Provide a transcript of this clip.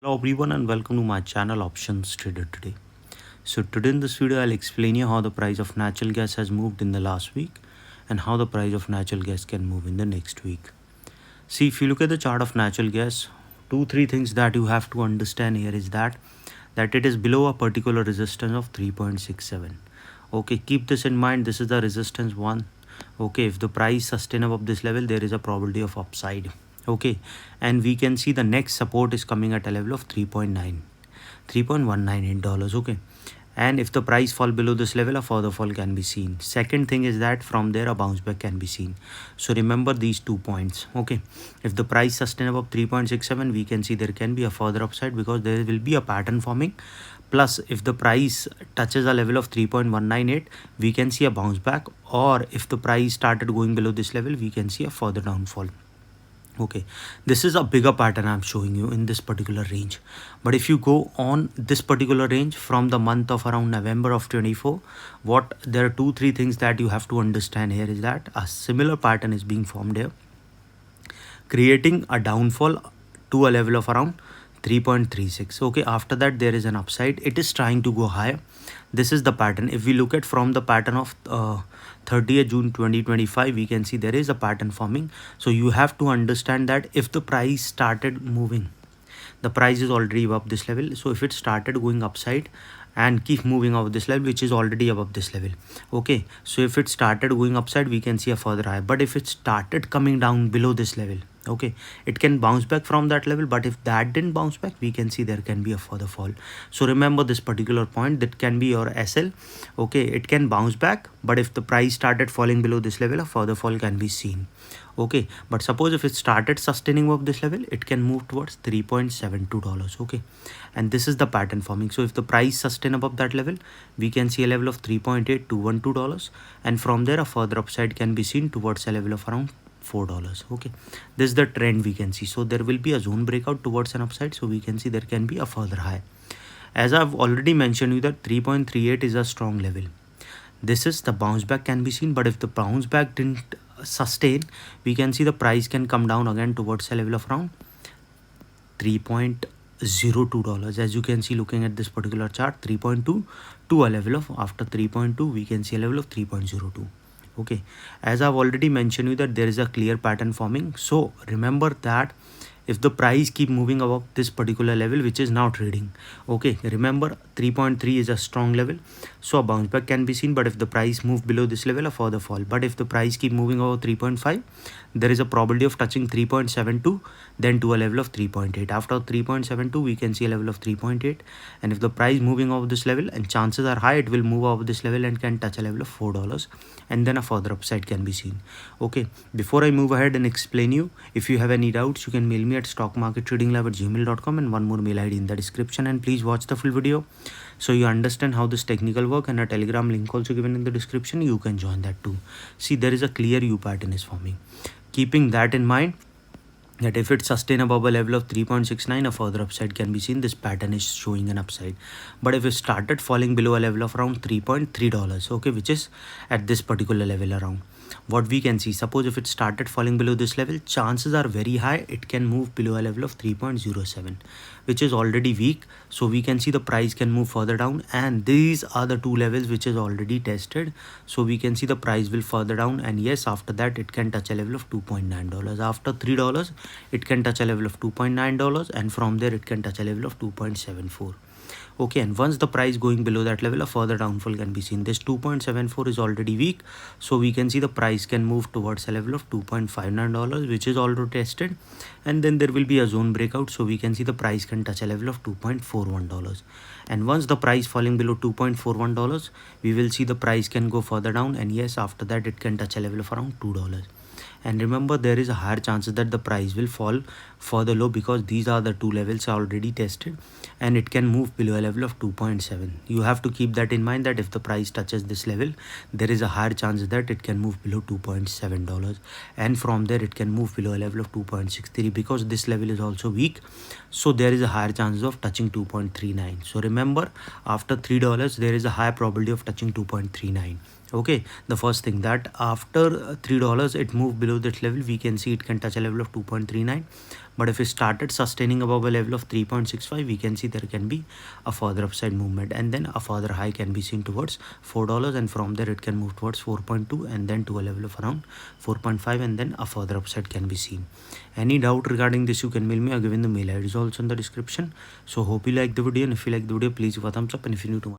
Hello everyone and welcome to my channel Options Trader Today. So today in this video I'll explain you how the price of natural gas has moved in the last week and how the price of natural gas can move in the next week. See, if you look at the chart of natural gas, three things that you have to understand here is that it is below a particular resistance of 3.67. Okay, keep this in mind. This is the resistance 1. Okay, if the price sustain above this level, there is a probability of upside. Okay, and we can see the next support is coming at a level of 3.19 dollars. Okay, and if the price fall below this level, a further fall can be seen. Second thing is that from there a bounce back can be seen. So remember these 2 points. Okay, if the price sustain above 3.67, we can see there can be a further upside because there will be a pattern forming. Plus, if the price touches a level of 3.198, we can see a bounce back, or if the price started going below this level, we can see a further downfall. Okay, this is a bigger pattern I'm showing you in this particular range. But if you go on this particular range from the month of around November of 24, there are 2-3 things that you have to understand here is that a similar pattern is being formed here, creating a downfall to a level of around 3.36. Okay, after that there is an upside. It is trying to go higher. This is the pattern. If we look at from the pattern of 30th June 2025, we can see there is a pattern forming. So you have to understand that if the price started moving, the price is already above this level. So if it started going upside and keep moving over this level, which is already above this level. Okay, so if it started going upside, we can see a further high. But if it started coming down below this level, okay, it can bounce back from that level. But if that didn't bounce back, we can see there can be a further fall. So remember this particular point, that can be your SL. Okay, it can bounce back, but if the price started falling below this level, a further fall can be seen. Okay, but suppose if it started sustaining above this level, it can move towards $3.72. Okay, and this is the pattern forming. So if the price sustain above that level, we can see a level of $3.8212, and from there a further upside can be seen towards a level of around $4. Okay, this is the trend we can see. So there will be a zone breakout towards an upside, so we can see there can be a further high. As I've already mentioned you that 3.38 is a strong level. This is the bounce back can be seen, but if the bounce back didn't sustain, we can see the price can come down again towards a level of around $3.02. As you can see, looking at this particular chart, 3.2 to a level of, after 3.2 we can see a level of 3.02. Okay, as I've already mentioned you that there is a clear pattern forming. So remember that if the price keep moving above this particular level, which is now trading, okay, remember 3.3 is a strong level, so a bounce back can be seen. But if the price move below this level, a further fall. But if the price keep moving over 3.5, there is a probability of touching 3.72, then to a level of 3.8. After 3.72, we can see a level of 3.8, and if the price moving over this level, and chances are high it will move over this level and can touch a level of $4, and then a further upside can be seen. Okay, before I move ahead and explain you, if you have any doubts, you can mail me at stockmarkettradinglab@gmail.com, and one more mail ID in the description. And please watch the full video so you understand how this technical work, and a Telegram link also given in the description. You can join that too. See, there is a clear U pattern is forming. Keeping that in mind, that if it sustain above a level of 3.69, a further upside can be seen. This pattern is showing an upside. But if it started falling below a level of around $3.3, okay, which is at this particular level around, what we can see, suppose if it started falling below this level, chances are very high it can move below a level of 3.07, which is already weak. So we can see the price can move further down, and these are the two levels which is already tested. So we can see the price will further down, and yes, after that it can touch a level of $2.9. After $3, it can touch a level of $2.9, and from there it can touch a level of 2.74. Okay, and once the price going below that level, a further downfall can be seen. This 2.74 is already weak, so we can see the price can move towards a level of $2.59, which is already tested, and then there will be a zone breakout, so we can see the price can touch a level of $2.41. And once the price falling below $2.41, we will see the price can go further down, and yes, after that it can touch a level of around $2. And remember, there is a higher chances that the price will fall further low, because these are the two levels already tested, and it can move below a level of 2.7. You have to keep that in mind, that if the price touches this level, there is a higher chance that it can move below $2.7, and from there it can move below a level of 2.63, because this level is also weak. So there is a higher chance of touching 2.39. So remember, after $3, there is a high probability of touching 2.39. Okay, the first thing that after $3 it moved below that level, we can see it can touch a level of 2.39, but if it started sustaining above a level of 3.65, we can see there can be a further upside movement, and then a further high can be seen towards $4, and from there it can move towards 4.2 and then to a level of around 4.5, and then a further upside can be seen. Any doubt regarding this, you can mail me. I've given the mail ID is also in the description. So hope you like the video, and if you like the video, please give a thumbs up, and if you're new to